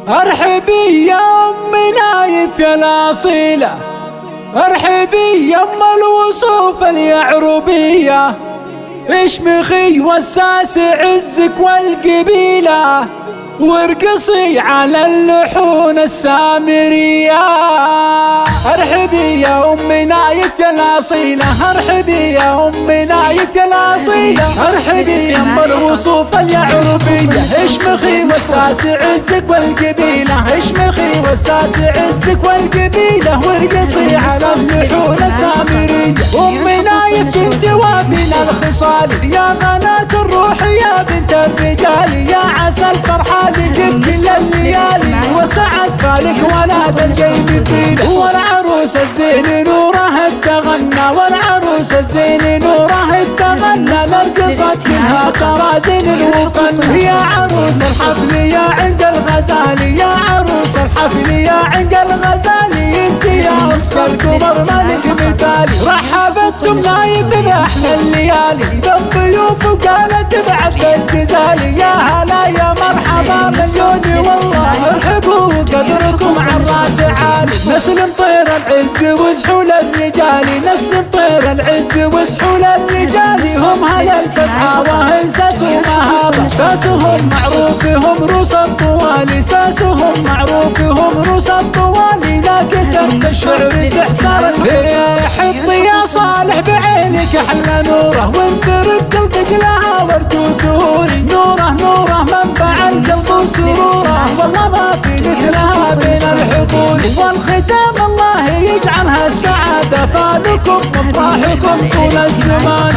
ارحبي يا ام نايف يا الاصيله، ارحبي يا ام الوصوف اليعربيه، اشمخي وساس عزك والقبيله، وارقصي على اللحون السامريه. ارحبي يا ام نايف يا الاصيله، ارحبي يا ام نايف يا الاصيله، ارحبي يا ام الوصوف اليعربيه، اشمخي وساس عزك والقبيله، اشمخي وساس عزك والقبيله، وارقصي على اللحون السامريه. ام نايف بنت وافينا الخصال، يا غناة الروح يا بنت الرجال، يا عسى الفرحه لك كل الليالي، وسعد بالك ولا تلقي فينا. والعروس الزين نوره التغنى، والعروس الزين نوره التغنى، نرقصت منها قرازين الوفن. يا عروس الحفل يا عند الغزالي، يا عروس الحفل يا عند الغزالي، انت يا وسط القمر ملك مثالي. رحبت ام نايف باحلى الليالي بالضيوف وقالت بعد الجزالي، يا هلا يا مرحبا مليون والله، ارحبوا قدركم عالراس عالي. نسلم طير العز وزحول الرجال، نسلم طير العز وزحول الرجال، هم هلا الفزعه وهن ساس ومهابه، ساسهم معروف هم روس الطوالي، ساسهم معروف هم روس الطوالي، لكن تحت الشعر تحتار. حطي يا صالح بعينك احلى نوره، وانثر بقلبك لها ورد وزهوري، نوره نوره منبع القلب وسروره، والله ما في مثلها بين الحضور. والختام الله يجعلها السعاده، فالكم افراحكم طول الزمان.